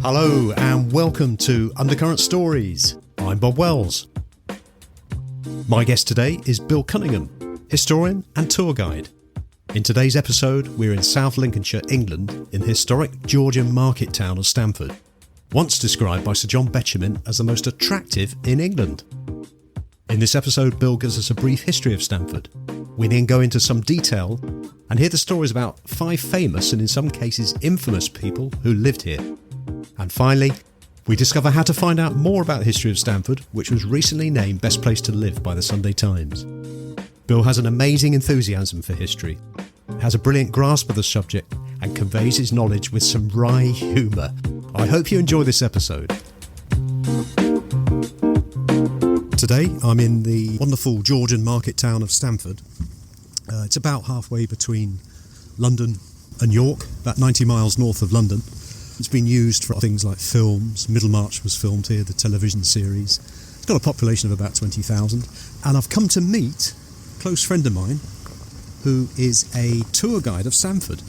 Hello and welcome to Undercurrent Stories. I'm Bob Wells. My guest today is Bill Cunningham, historian and tour guide. In today's episode, we're in South Lincolnshire, England, in the historic Georgian market town of Stamford, once described by Sir John Betjeman as the most attractive in England. In this episode, Bill gives us a brief history of Stamford. We then go into some detail and hear the stories about 5 famous and in some cases infamous people who lived here. And finally, we discover how to find out more about the history of Stamford, which was recently named Best Place to Live by the Sunday Times. Bill has an amazing enthusiasm for history, has a brilliant grasp of the subject, and conveys his knowledge with some wry humour. I hope you enjoy this episode. Today, I'm in the wonderful Georgian market town of Stamford. It's about halfway between London and York, about 90 miles north of London. It's been used for things like films. Middlemarch was filmed here, the television series. It's got a population of about 20,000. And I've come to meet a close friend of mine who is a tour guide of Stamford.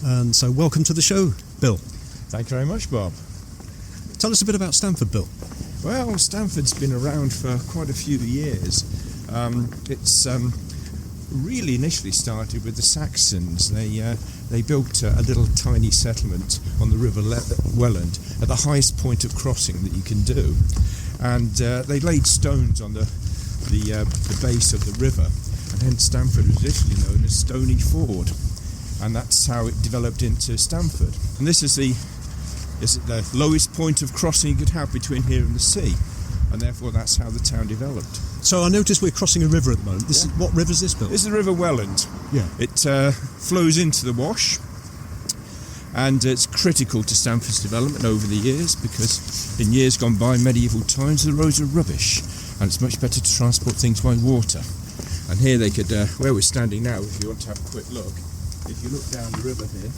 And so welcome to the show, Bill. Thank you very much, Bob. Tell us a bit about Stamford, Bill. Well, Stamford's been around for quite a few years. It's really initially started with the Saxons. They built a little tiny settlement on the River Welland at the highest point of crossing that you can do, and they laid stones on the base of the river, and hence Stamford was initially known as Stony Ford, and that's how it developed into Stamford. And this is the lowest point of crossing you could have between here and the sea, and therefore that's how the town developed. So I noticed we're crossing a river at the moment. What river is this, Bill? This is the River Welland. Yeah. It flows into the Wash, and it's critical to Stamford's development over the years, because in years gone by, medieval times, the roads are rubbish, and it's much better to transport things by water. And here they could, where we're standing now, if you want to have a quick look, if you look down the river here,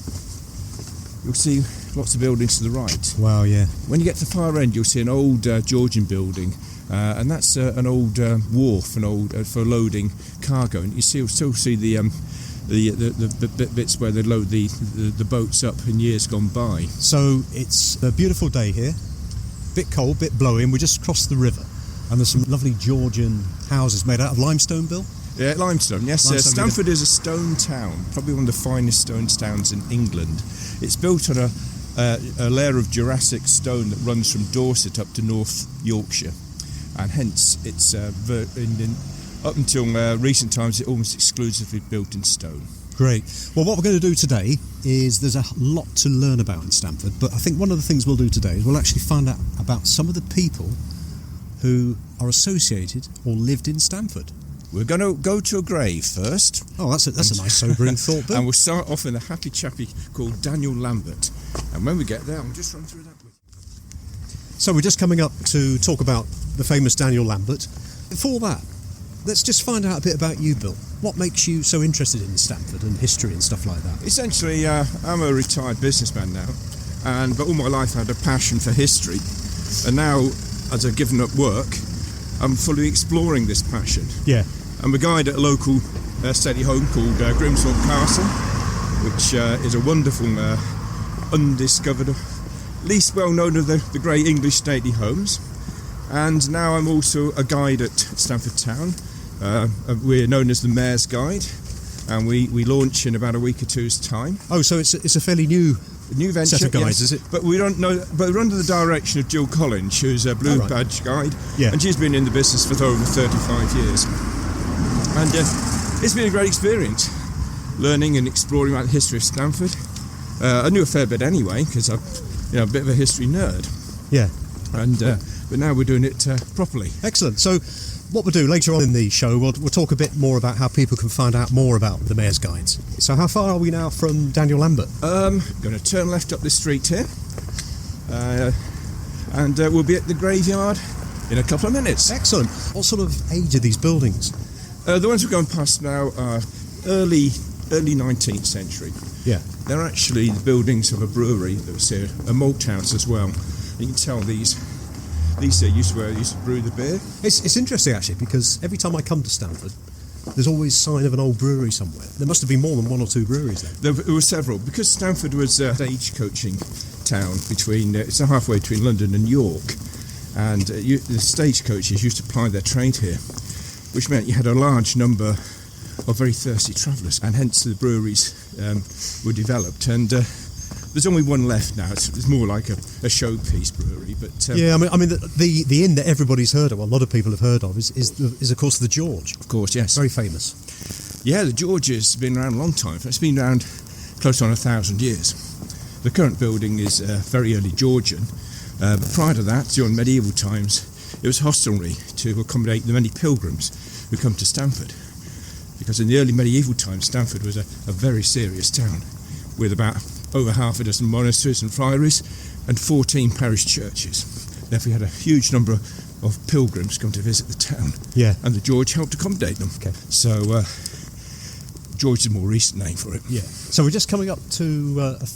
you'll see lots of buildings to the right. Wow, yeah. When you get to the far end, you'll see an old Georgian building, and that's an old wharf, for loading cargo. And you'll still see the bits where they load the boats up in years gone by. So it's a beautiful day here, bit cold, bit blowy, and we just crossed the river. And there's some lovely Georgian houses made out of limestone, Bill? Yeah, limestone, yes. Limestone. Stamford is a stone town, probably one of the finest stone towns in England. It's built on a layer of Jurassic stone that runs from Dorset up to North Yorkshire, and hence it's up until recent times it's almost exclusively built in stone. Great. Well, what we're going to do today is there's a lot to learn about in Stamford, but I think one of the things we'll do today is we'll actually find out about some of the people who are associated or lived in Stamford. We're going to go to a grave first. Oh, that's a nice sobering thought, Bill. And we'll start off with a happy chappie called Daniel Lambert. And when we get there, I'll just run through that with you. So we're just coming up to talk about the famous Daniel Lambert. Before that, let's just find out a bit about you, Bill. What makes you so interested in Stamford and history and stuff like that? Essentially, I'm a retired businessman now, but all my life I had a passion for history. And now, as I've given up work, I'm fully exploring this passion. Yeah. I'm a guide at a local steady home called Grimsthorpe Castle, which is a wonderful, undiscovered, least well known of the great English stately homes. And now I'm also a guide at Stamford Town. We're known as the Mayor's Guide, and we launch in about a week or two's time. Oh, so it's a fairly new venture, set of guides, yes. Is it? But we don't know. But we're under the direction of Jill Collins, who's a blue badge guide, and she's been in the business for over 35 years. And it's been a great experience, learning and exploring about the history of Stamford. I knew a fair bit anyway, because I'm a bit of a history nerd. Yeah. And but now we're doing it properly. Excellent. So what we'll do later on in the show, we'll talk a bit more about how people can find out more about the Mayor's Guides. So how far are we now from Daniel Lambert? Going to turn left up this street here, and we'll be at the graveyard in a couple of minutes. Excellent. What sort of age are these buildings? The ones we're going past now are early 19th century. Yeah. They're actually the buildings of a brewery that was here, a malt house as well. You can tell these here used to brew the beer. It's interesting actually, because every time I come to Stamford, there's always sign of an old brewery somewhere. There must have been more than one or two breweries there. There were several, because Stamford was a stagecoaching town between, it's halfway between London and York, and the stagecoaches used to ply their trade here, which meant you had a large number of very thirsty travellers, and hence the breweries were developed. And there's only one left now. It's more like a showpiece brewery. But the inn that everybody's heard of, well, a lot of people have heard of, is of course the George. Of course, yes, very famous. Yeah, the George has been around a long time. It's been around close on 1,000 years. The current building is very early Georgian. But prior to that, during medieval times, it was a hostelry to accommodate the many pilgrims who come to Stamford. Because in the early medieval times, Stamford was a very serious town, with about over half a dozen monasteries and friaries and 14 parish churches. Therefore, you had a huge number of pilgrims come to visit the town. Yeah. And the George helped accommodate them. Okay. So, George is a more recent name for it. Yeah. So we're just coming up to a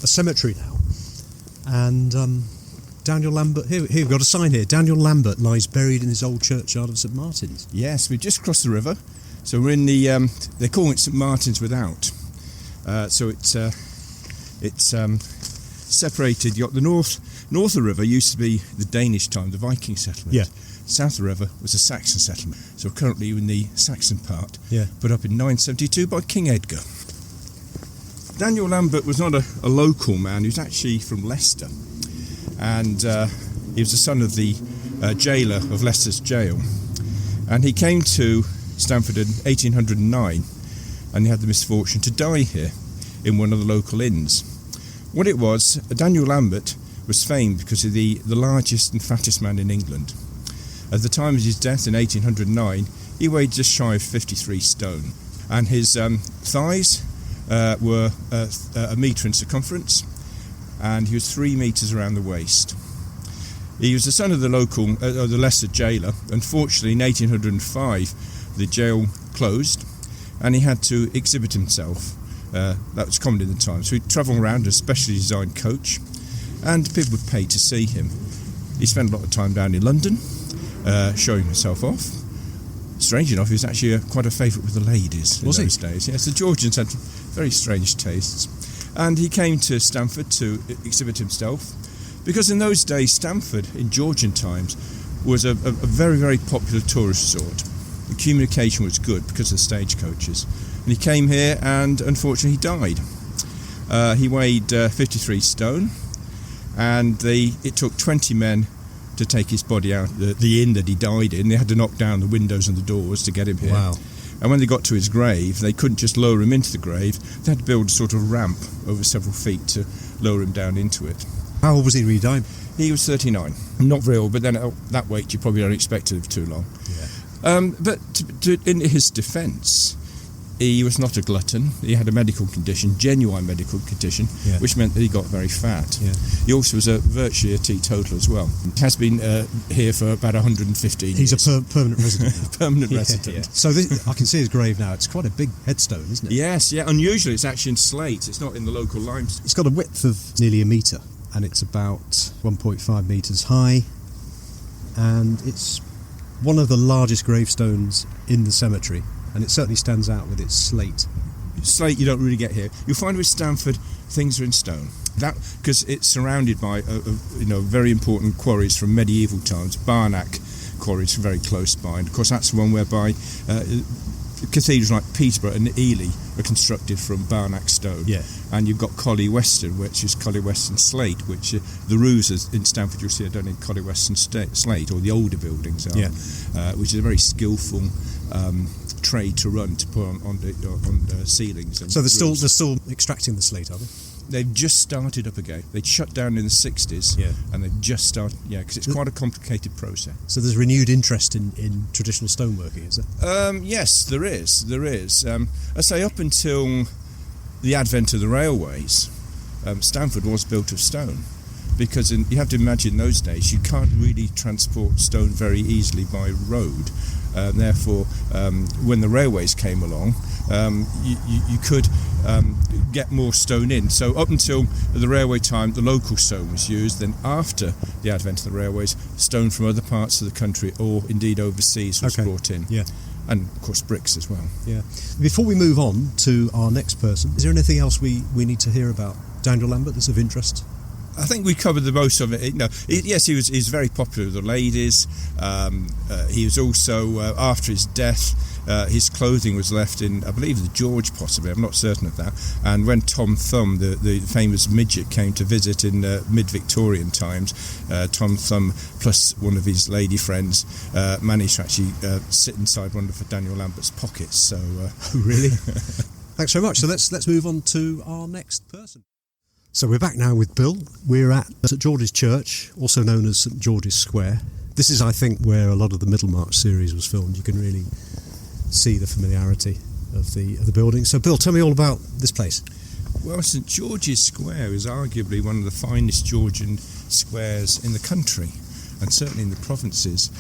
cemetery now, and Daniel Lambert. Here we've got a sign here. Daniel Lambert lies buried in his old churchyard of St Martin's. Yes, we've just crossed the river, so we're in the. They call it St Martin's without. So it's separated. The north of the river used to be the Danish time, the Viking settlement. Yeah. South of the river was a Saxon settlement. So we're currently in the Saxon part, yeah, put up in 972 by King Edgar. Daniel Lambert was not a local man. He was actually from Leicester, and he was the son of the jailer of Leicester's jail. And he came to Stamford in 1809, and he had the misfortune to die here in one of the local inns. What it was, Daniel Lambert was famed because of the largest and fattest man in England. At the time of his death in 1809, he weighed just shy of 53 stone, and his thighs were a metre in circumference, and he was 3 metres around the waist. He was the son of the local, the Leicester jailer. Unfortunately, in 1805, the jail closed, and he had to exhibit himself. That was common in the time. So he'd travel around in a specially designed coach, and people would pay to see him. He spent a lot of time down in London, showing himself off. Strange enough, he was actually quite a favourite with the ladies in those days. Yes, the Georgians had very strange tastes. And he came to Stamford to exhibit himself, because in those days, Stamford, in Georgian times, was a very, very popular tourist resort. The communication was good because of the stagecoaches. And he came here, and unfortunately he died. He weighed 53 stone, and it took 20 men to take his body out of the inn that he died in. They had to knock down the windows and the doors to get him here. Wow. And when they got to his grave, they couldn't just lower him into the grave. They had to build a sort of ramp over several feet to lower him down into it. How old was he when he died? He was 39. Not very old, but then at that weight you probably don't expect to live too long. Yeah. But in his defence, he was not a glutton. He had a medical condition, genuine medical condition, yeah, which meant that he got very fat. Yeah. He also was virtually a teetotaler as well. He has been here for about 115 years. He's a permanent resident now. Permanent resident. Yeah. So I can see his grave now. It's quite a big headstone, isn't it? Yes, yeah. Unusually, it's actually in slate. It's not in the local limestone. It's got a width of nearly a metre, and it's about 1.5 metres high, and it's one of the largest gravestones in the cemetery. And it certainly stands out with its slate. Slate you don't really get here. You'll find with Stamford, things are in stone. That because it's surrounded by very important quarries from medieval times. Barnack quarries very close by, and of course that's the one whereby cathedrals like Peterborough and Ely are constructed from Barnack stone. Yeah. And you've got Colley Western, which is Colley Western slate, which the roofs in Stamford you'll see are done in Colley Western slate, or the older buildings are, which is a very skillful trade to run to put on the ceilings. And so they're still extracting the slate, are they? They've just started up again. They'd shut down in the 60s, and they've just started, because it's quite a complicated process. So there's renewed interest in traditional stoneworking, is there? Yes, there is. I say up until the advent of the railways, Stamford was built of stone, because you have to imagine in those days you can't really transport stone very easily by road. Therefore, when the railways came along, you could get more stone in. So up until the railway time, the local stone was used. Then after the advent of the railways, stone from other parts of the country, or indeed overseas, was brought in. Yeah. And of course bricks as well. Yeah. Before we move on to our next person, is there anything else we need to hear about Daniel Lambert that's of interest? I think we covered the most of it. Yes, he was very popular with the ladies. He was also, after his death, his clothing was left in, I believe, the George, possibly. I'm not certain of that. And when Tom Thumb, the famous midget, came to visit in mid-Victorian times, Tom Thumb plus one of his lady friends managed to actually sit inside one of Daniel Lambert's pockets. So, really? Thanks very much. So let's move on to our next person. So we're back now with Bill. We're at St George's Church, also known as St George's Square. This is, I think, where a lot of the Middlemarch series was filmed. You can really see the familiarity of the building. So, Bill, tell me all about this place. Well, St George's Square is arguably one of the finest Georgian squares in the country, and certainly in the provinces.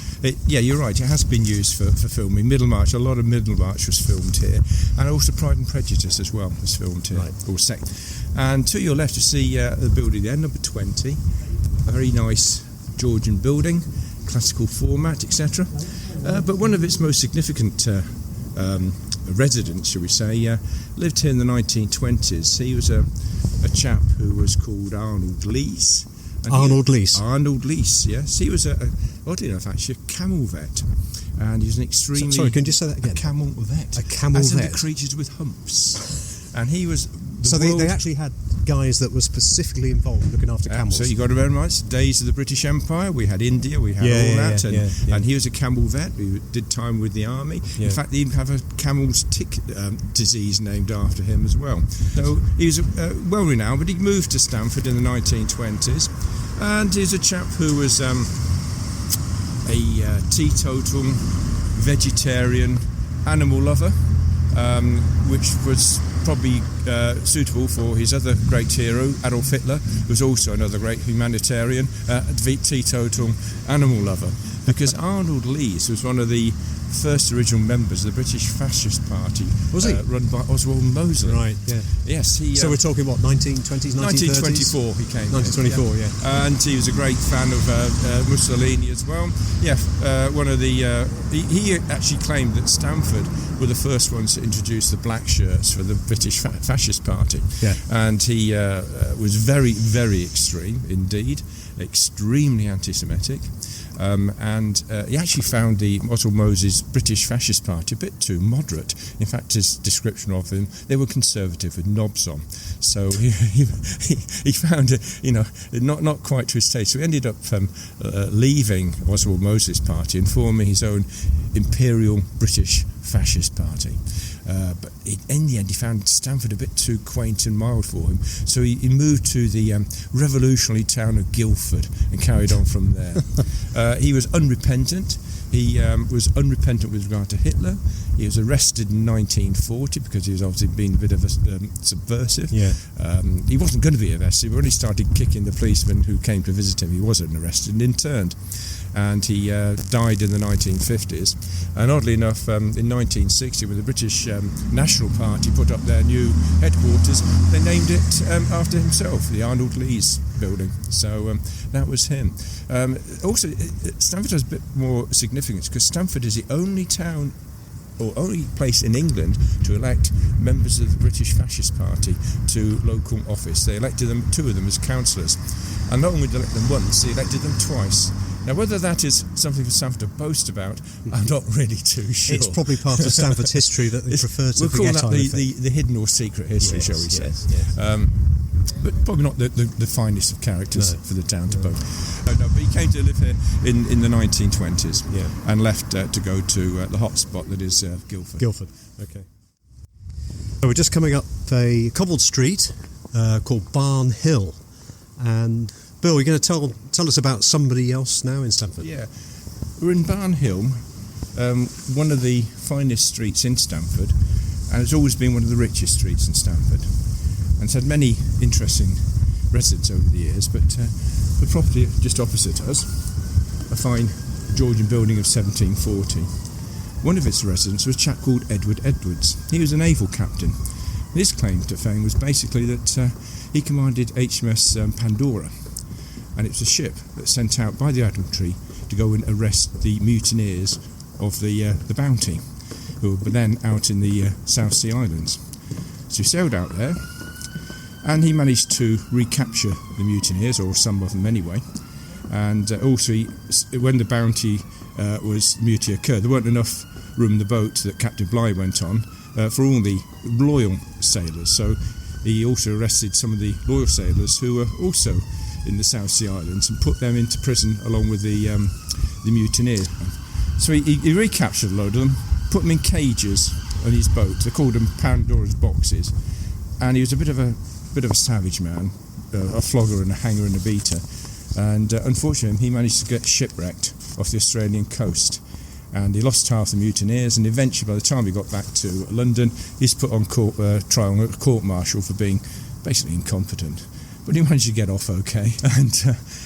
You're right, it has been used for filming. Middlemarch, a lot of Middlemarch was filmed here, and also Pride and Prejudice as well was filmed here, or set. And to your left you see the building there, number 20, a very nice Georgian building, classical format, etc. But one of its most significant residents, shall we say, lived here in the 1920s. He was a chap who was called Arnold Leese. Arnold Leese, yes. He was, oddly enough, actually a camel vet. And he was an extremely... Sorry, can you say that again? A camel vet. A camel as vet. As in the creatures with humps. And he was... They actually had guys that were specifically involved looking after camels. So you got to remember, right, days of the British Empire, we had India, we had all that, and he was a camel vet. He did time with the army. In fact, they even have a camel's tick disease named after him as well. So he was well renowned, but he moved to Stamford in the 1920s, and he's a chap who was a teetotal, vegetarian, animal lover, which was probably suitable for his other great hero, Adolf Hitler, who was also another great humanitarian, teetotal animal lover. Because Arnold Leese was one of the first original members of the British Fascist Party. Was he? Run by Oswald Mosley. Right, yeah. Yes, he... so we're talking, what, 1920s, 1930s? 1924 he came. 1924, yeah. And he was a great fan of Mussolini as well. Yeah, one of the... he actually claimed that Stamford were the first ones to introduce the black shirts for the British Fascist Party. Yeah. And he was very, very extreme indeed, extremely anti-Semitic. And he actually found the Oswald Moses British Fascist Party a bit too moderate. In fact, his description of them, they were conservative with knobs on. So he found it, not quite to his taste. So he ended up leaving Oswald Moses' party and forming his own Imperial British Fascist Party. But in the end, he found Stamford a bit too quaint and mild for him. So he moved to the revolutionary town of Guildford and carried on from there. He was unrepentant. He was unrepentant with regard to Hitler. He was arrested in 1940 because he was obviously being a bit of a subversive. Yeah. He wasn't going to be arrested, but when he started kicking the policeman who came to visit him, he wasn't arrested and interned. And he died in the 1950s. And oddly enough, in 1960, when the British National Party put up their new headquarters, they named it after himself, the Arnold Leese building. So that was him. Also, Stamford has a bit more significance because Stamford is the only town or only place in England to elect members of the British Fascist Party to local office. They elected them, two of them, as councillors. And not only did they elect them once, they elected them twice. Now, whether that is something for Stamford to boast about, I'm not really too sure. It's probably part of Stamford's history that they prefer to forget. We'll call that the hidden or secret history, shall we say. Yes. But probably not the finest of characters for the town to boast. No, but he came to live here in the 1920s and left to go to the hot spot that is Guildford. Guildford, okay. So we're just coming up a cobbled street called Barn Hill. And Bill, you're going to tell us about somebody else now in Stamford. Yeah, we're in Barn Hill, one of the finest streets in Stamford, and it's always been one of the richest streets in Stamford. And it's had many interesting residents over the years, but the property just opposite us, a fine Georgian building of 1740. One of its residents was a chap called Edward Edwards. He was a naval captain. His claim to fame was basically that he commanded HMS Pandora, and it was a ship that sent out by the Admiralty to go and arrest the mutineers of the Bounty, who were then out in the South Sea Islands. So he sailed out there, And he managed to recapture the mutineers, or some of them anyway. And also, when the bounty mutiny occurred, there weren't enough room in the boat that Captain Bligh went on for all the loyal sailors. So he also arrested some of the loyal sailors who were also in the South Sea Islands and put them into prison along with the mutineers. So he recaptured a load of them, put them in cages on his boat. They called them Pandora's boxes. And he was a bit of a savage man, a flogger and a hanger and a beater. And unfortunately, he managed to get shipwrecked off the Australian coast. And he lost half the mutineers, and eventually, by the time he got back to London, he's put on trial at court-martial for being basically incompetent. But he managed to get off okay,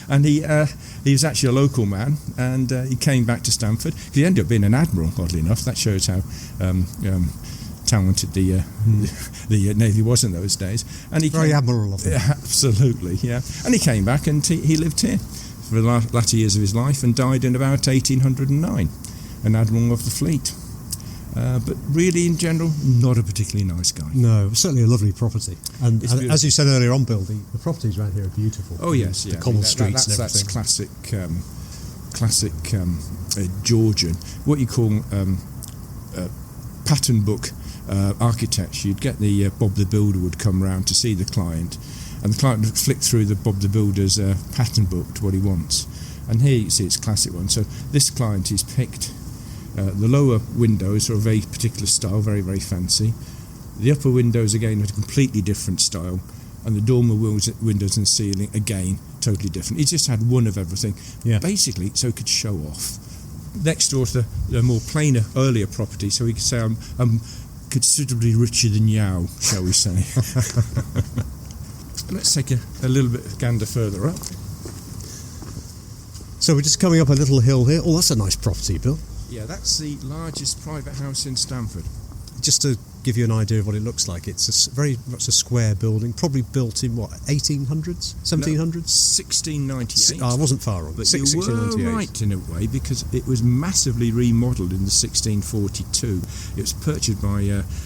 and he was actually a local man, and he came back to Stamford. He ended up being an admiral, oddly enough. That shows how talented the Navy was in those days. And he very admirable of him. Yeah, absolutely, yeah. And he came back, and he lived here for the latter years of his life, and died in about 1809, an admiral of the fleet. But really, in general, not a particularly nice guy. No, certainly a lovely property. And as you said earlier on, Bill, the properties around here are beautiful. Oh yes, the common streets and everything. That's classic Georgian. What you call pattern book architecture. You'd get the Bob the Builder would come round to see the client, and the client would flick through the Bob the Builder's pattern book to what he wants. And here you see it's a classic one. So this client is picked. The lower windows are a very particular style, very, very fancy. The upper windows, again, are a completely different style. And the dormer windows and ceiling, again, totally different. He just had one of everything, basically, so he could show off. Next door to the more plainer, earlier property, so he could say, I'm considerably richer than Yao, shall we say. Let's take a little bit of gander further up. So we're just coming up a little hill here. Oh, that's a nice property, Bill. Yeah, that's the largest private house in Stamford. Just to give you an idea of what it looks like, it's very much a square building, probably built in, 1800s, 1700s? No, 1698. I wasn't far wrong. But you were right in a way, because it was massively remodelled in the 1642. It was purchased by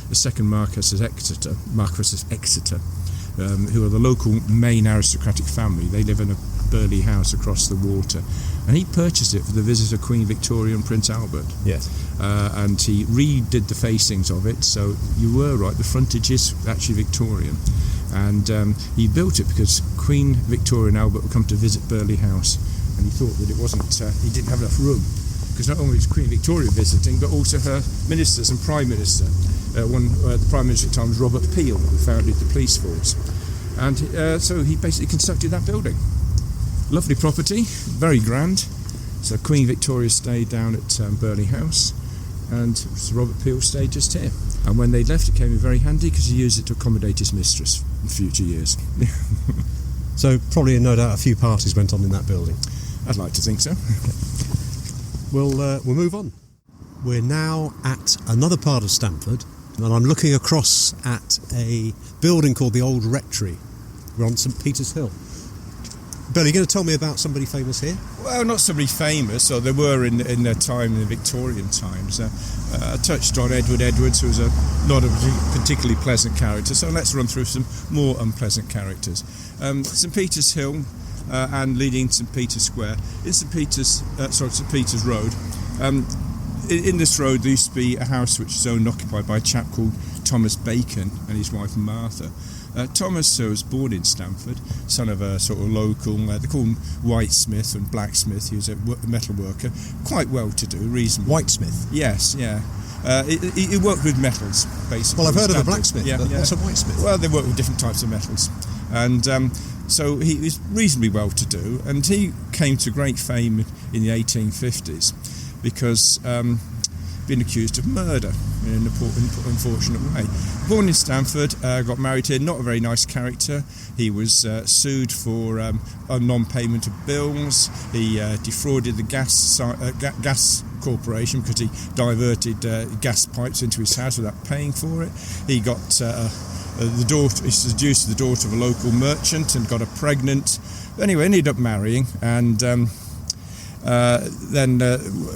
the second Marquess of Exeter, who are the local main aristocratic family. They live in a Burley house across the water, and he purchased it for the visit of Queen Victoria and Prince Albert. Yes. And he redid the facings of it, so you were right, the frontage is actually Victorian. And he built it because Queen Victoria and Albert would come to visit Burley House, and he thought that it wasn't, he didn't have enough room, because not only was Queen Victoria visiting, but also her ministers and Prime Minister. The Prime Minister at the time was Robert Peel, who founded the police force. And so he basically constructed that building. Lovely property, very grand. So Queen Victoria stayed down at Burley House, and Sir Robert Peel stayed just here. And when they left, it came in very handy because he used it to accommodate his mistress in future years. So probably, no doubt, a few parties went on in that building. I'd like to think so. We'll move on. We're now at another part of Stamford, and I'm looking across at a building called the Old Rectory. We're on St Peter's Hill. Bill, are you going to tell me about somebody famous here? Well, not somebody famous, or they were in their time, in the Victorian times. I touched on Edward Edwards, who was not a particularly pleasant character, so let's run through some more unpleasant characters. St Peter's Hill and leading St Peter's Square is St Peter's Road. In this road there used to be a house which was owned and occupied by a chap called Thomas Bacon and his wife Martha. Thomas was born in Stamford, son of a sort of local, they call him whitesmith and blacksmith. He was a metal worker, quite well to do, reasonable. Whitesmith? Yes, yeah. He worked with metals, basically. Well, I've heard of a blacksmith, but what's a whitesmith? Well, they work with different types of metals. And so he was reasonably well to do, and he came to great fame in the 1850s because been accused of murder in an unfortunate way. Born in Stamford, got married here, not a very nice character. He was sued for a non-payment of bills. He defrauded the gas corporation because he diverted gas pipes into his house without paying for it. He got he seduced the daughter of a local merchant and got her pregnant. Anyway, ended up marrying, and Then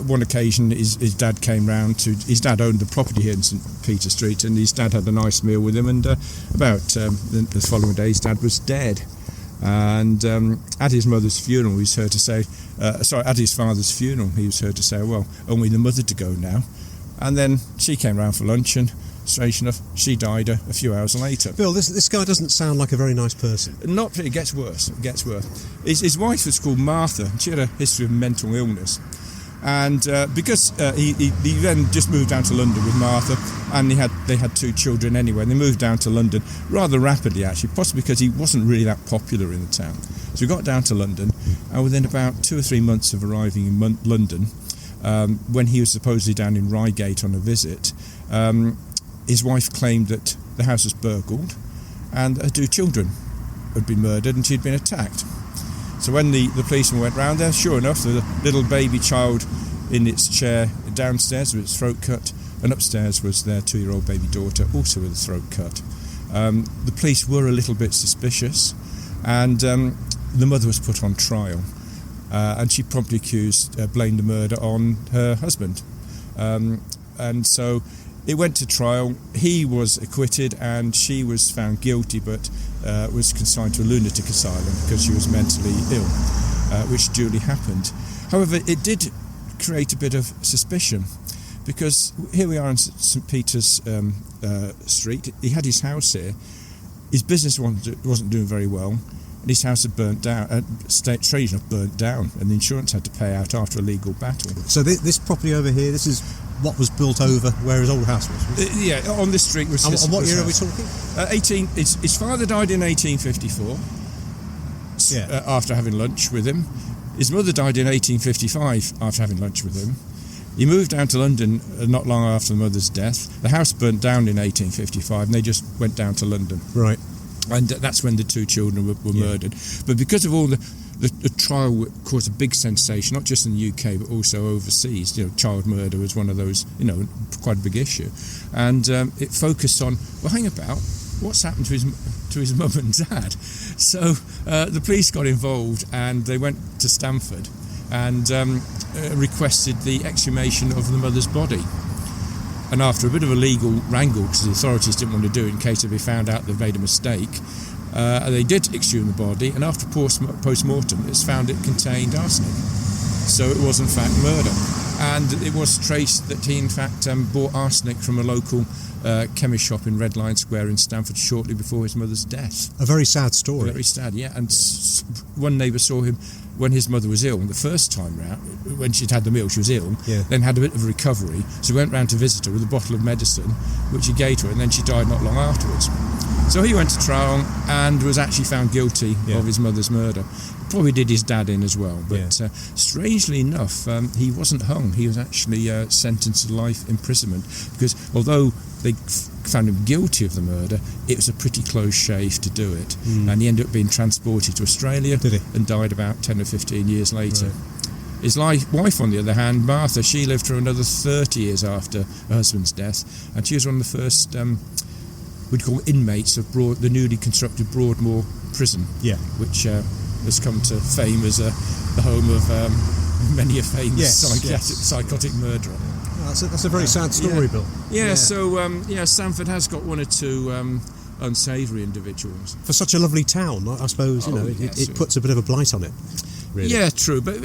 one occasion his dad came round to... His dad owned the property here in St Peter Street, and his dad had a nice meal with him, and about the following day his dad was dead. And at his mother's funeral he was heard to say... at his father's funeral he was heard to say, well, only the mother to go now. And then she came round for lunch, and strange enough, she died a few hours later. Bill, this guy doesn't sound like a very nice person. It gets worse. His wife was called Martha, and she had a history of mental illness. And because he then just moved down to London with Martha, and they had 2 children anyway, and they moved down to London rather rapidly, actually, possibly because he wasn't really that popular in the town. So he got down to London, and within about 2 or 3 months of arriving in London, when he was supposedly down in Reigate on a visit, his wife claimed that the house was burgled and her 2 children had been murdered and she'd been attacked. So when the policeman went round there, sure enough, the little baby child in its chair downstairs with its throat cut, and upstairs was their 2-year-old baby daughter, also with a throat cut. The police were a little bit suspicious, and the mother was put on trial, and she promptly blamed the murder on her husband. And so it went to trial. He was acquitted and she was found guilty, but was consigned to a lunatic asylum because she was mentally ill, which duly happened. However, it did create a bit of suspicion, because here we are in St Peter's Street. He had his house here. His business wasn't doing very well, and his house had burnt down. Strange enough, burnt down, and the insurance had to pay out after a legal battle. So this property over here, this is what was built over where his old house was? Yeah, on this street was his. And what year house. Are we talking? His father died in 1854. Yeah. After having lunch with him. His mother died in 1855 after having lunch with him. He moved down to London not long after the mother's death. The house burnt down in 1855, and they just went down to London. Right. And that's when the 2 children were murdered. But because of all the trial caused a big sensation, not just in the UK but also overseas. Child murder was one of those, quite a big issue, and it focused on, well, hang about, what's happened to his mum and dad? So the police got involved, and they went to Stamford and requested the exhumation of the mother's body. And after a bit of a legal wrangle, because the authorities didn't want to do it in case they found out they'd made a mistake, they did exhume the body, and after post-mortem it's found it contained arsenic. So it was in fact murder, and it was traced that he in fact bought arsenic from a local chemist shop in Red Lion Square in Stamford shortly before his mother's death. A very sad story. Very sad, yeah. And one neighbour saw him when his mother was ill, and the first time round, when she'd had the meal, she was ill, then had a bit of a recovery, so he went round to visit her with a bottle of medicine, which he gave to her, and then she died not long afterwards. So he went to trial and was actually found guilty of his mother's murder. Probably did his dad in as well, but strangely enough, he wasn't hung. He was actually sentenced to life imprisonment, because although they found him guilty of the murder, it was a pretty close shave to do it, and he ended up being transported to Australia and died about 10 or 15 years later. Right. His wife, on the other hand, Martha, she lived for another 30 years after her husband's death, and she was one of the first we'd call inmates of the newly constructed Broadmoor prison, which has come to fame as the home of many a famous psychotic murderer. That's a very sad story, Bill. So Stamford has got 1 or 2 unsavoury individuals. For such a lovely town, I suppose, it puts a bit of a blight on it. Really. Yeah, true. But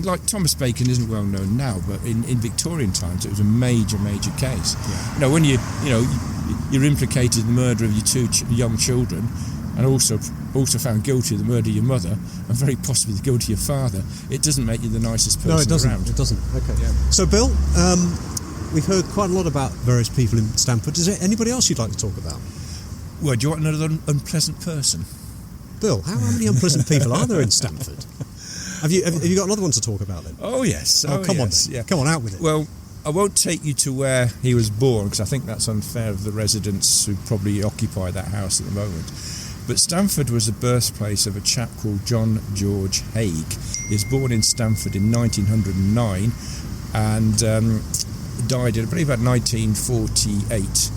like Thomas Bacon isn't well known now, but in Victorian times it was a major case. Yeah. When you're implicated in the murder of your 2 young children, and also found guilty of the murder of your mother, and very possibly the guilty of your father, it doesn't make you the nicest person around. It doesn't. Okay. Yeah. So, Bill, we've heard quite a lot about various people in Stamford. Is there anybody else you'd like to talk about? Well, do you want another unpleasant person? Bill, how many unpleasant people are there in Stamford? Have you got another one to talk about then? Oh yes. Come on then. Yeah. Come on, out with it. Well, I won't take you to where he was born, because I think that's unfair of the residents who probably occupy that house at the moment. But Stamford was the birthplace of a chap called John George Haigh. He was born in Stamford in 1909 and died in, I believe, about 1948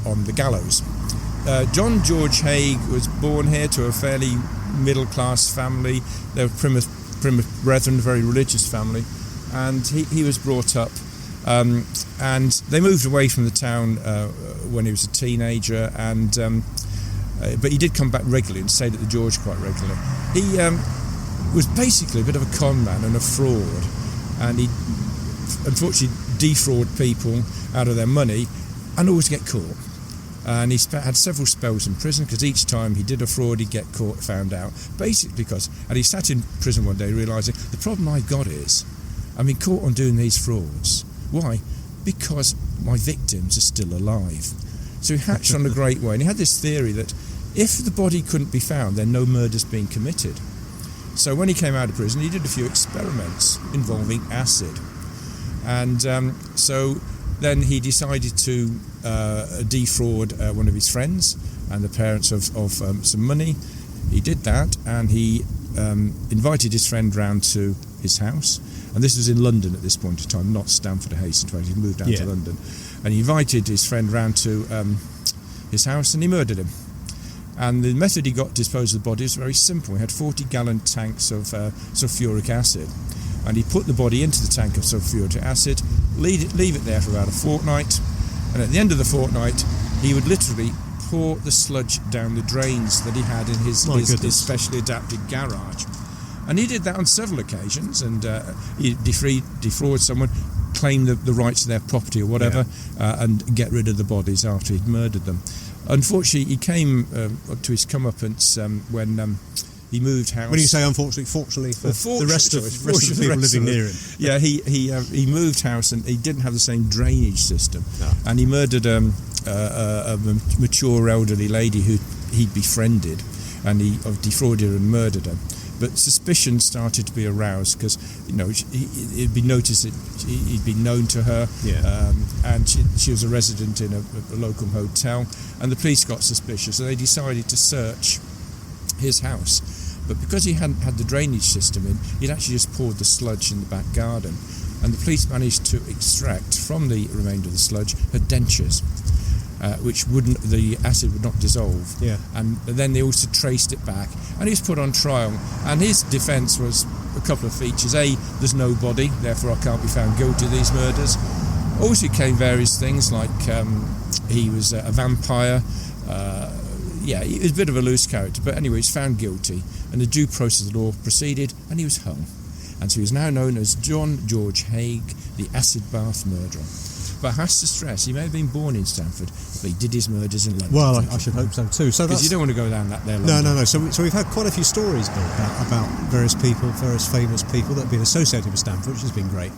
on the gallows. John George Haigh was born here to a fairly middle-class family. They were Plymouth Plymouth Brethren, a very religious family, and he was brought up, and they moved away from the town when he was a teenager, and but he did come back regularly and stayed at the George quite regularly. He was basically a bit of a con man and a fraud, and he unfortunately defraud people out of their money and always get caught. And he had several spells in prison, because each time he did a fraud he'd get caught, found out, basically and he sat in prison one day realising, the problem I've got is I'm been caught on doing these frauds. Why? Because my victims are still alive. So he hatched on a great way, and he had this theory that if the body couldn't be found, then no murder's been committed. So when he came out of prison, he did a few experiments involving acid, and so then he decided to defraud one of his friends and the parents of some money. He did that, and he invited his friend round to his house, and this was in London at this point in time, not Stamford or Haigh. He moved down to London, and he invited his friend round to his house, and he murdered him. And the method he got to dispose of the body was very simple. He had 40-gallon tanks of sulfuric acid, and he put the body into the tank of sulfuric acid, leave it there for about a fortnight, and at the end of the fortnight he would literally pour the sludge down the drains that he had in his specially adapted garage. And he did that on several occasions, and he defraud someone, claim the rights to their property or whatever, and get rid of the bodies after he'd murdered them. Unfortunately, he came to his comeuppance when he moved house. When you say unfortunately, fortunately for the rest of the people living near him. Yeah, he moved house, and he didn't have the same drainage system. No. And he murdered a mature elderly lady who he'd befriended, and he defrauded her and murdered her. But suspicion started to be aroused, because it'd been noticed that he'd been known to her, and she was a resident in a local hotel, and the police got suspicious, so they decided to search his house. But because he hadn't had the drainage system in, he'd actually just poured the sludge in the back garden, and the police managed to extract from the remainder of the sludge her dentures, which the acid would not dissolve. Yeah. And then they also traced it back, and he was put on trial, and his defence was a couple of features. A, there's no body, therefore I can't be found guilty of these murders. Also came various things like he was a vampire. He was a bit of a loose character, but anyway, he was found guilty, and the due process of the law proceeded, and he was hung. And so he is now known as John George Haigh, the acid bath murderer. But I have to stress, he may have been born in Stamford, but he did his murders in London. Well, I should hope so too. Because you don't want to go down that there. No. So we've had quite a few stories about various people, various famous people that have been associated with Stamford, which has been great.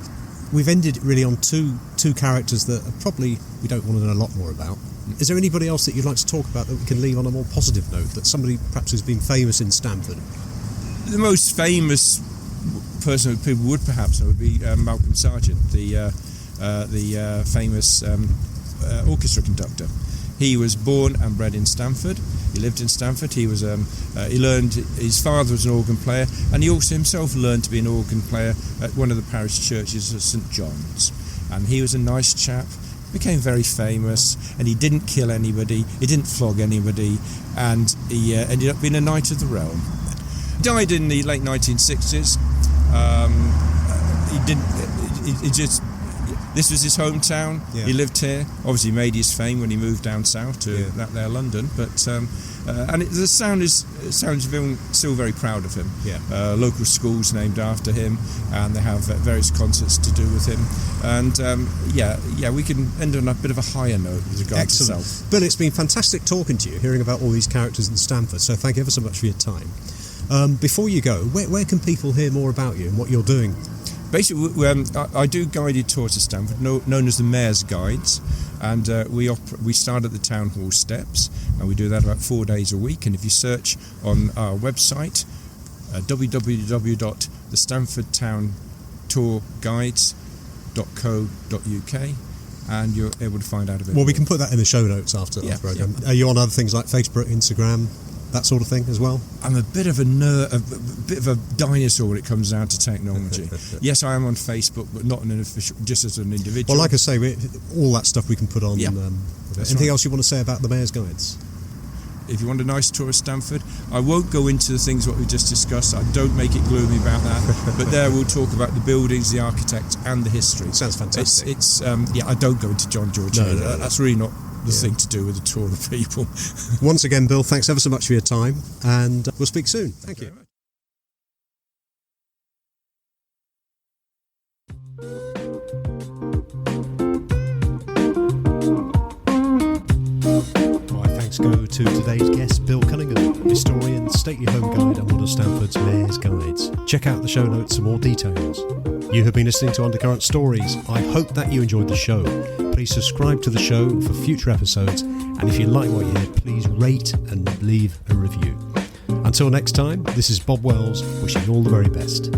We've ended really on two characters that probably we don't want to know a lot more about. Is there anybody else that you'd like to talk about that we can leave on a more positive note, that somebody perhaps who's been famous in Stamford? The most famous person that people would perhaps know would be Malcolm Sargent, the famous orchestra conductor. He was born and bred in Stamford. He lived in Stamford. He was he learned. His father was an organ player, and he also himself learned to be an organ player at one of the parish churches of St John's. And he was a nice chap. Became very famous, and he didn't kill anybody. He didn't flog anybody, and he ended up being a Knight of the Realm. He died in the late 1960s. This was his hometown. Yeah. He lived here. Obviously, made his fame when he moved down south to that there London. But the sound is still very proud of him. Yeah. Local schools named after him, and they have various concerts to do with him. And we can end on a bit of a higher note with regard to self. Bill, it's been fantastic talking to you, hearing about all these characters in Stamford. So thank you ever so much for your time. Before you go, where can people hear more about you and what you're doing? Basically, I do guided tours to Stamford, known as the Mayor's Guides, and we start at the Town Hall steps, and we do that about 4 days a week. And if you search on our website, www.thestamfordtowntourguides.co.uk, and you're able to find out a bit more. We can put that in the show notes after the program. Yeah. Are you on other things like Facebook, Instagram, that sort of thing as well? I'm a bit of a nerd, a bit of a dinosaur when it comes down to technology. Yes, I am on Facebook, but not in an official, just as an individual. Well, like I say, all that stuff we can put on. Anything else you want to say about the Mayor's Guides? if you want a nice tour of Stamford, I won't go into the things what we just discussed. I don't make it gloomy about that. But there we'll talk about the buildings, the architect, and the history. Sounds fantastic. It's I don't go into John Georgian. No. That's really not the thing to do with a tour of people. Once again, Bill, thanks ever so much for your time, and we'll speak soon. Thank you. Go to today's guest, Bill Cunningham, historian, stately home guide and one of Stamford's Mayor's Guides. Check out the show notes for more details. You have been listening to Undercurrent Stories. I hope that you enjoyed the show. Please subscribe to the show for future episodes, and if you like what you heard, please rate and leave a review. Until next time, this is Bob Wells, wishing you all the very best.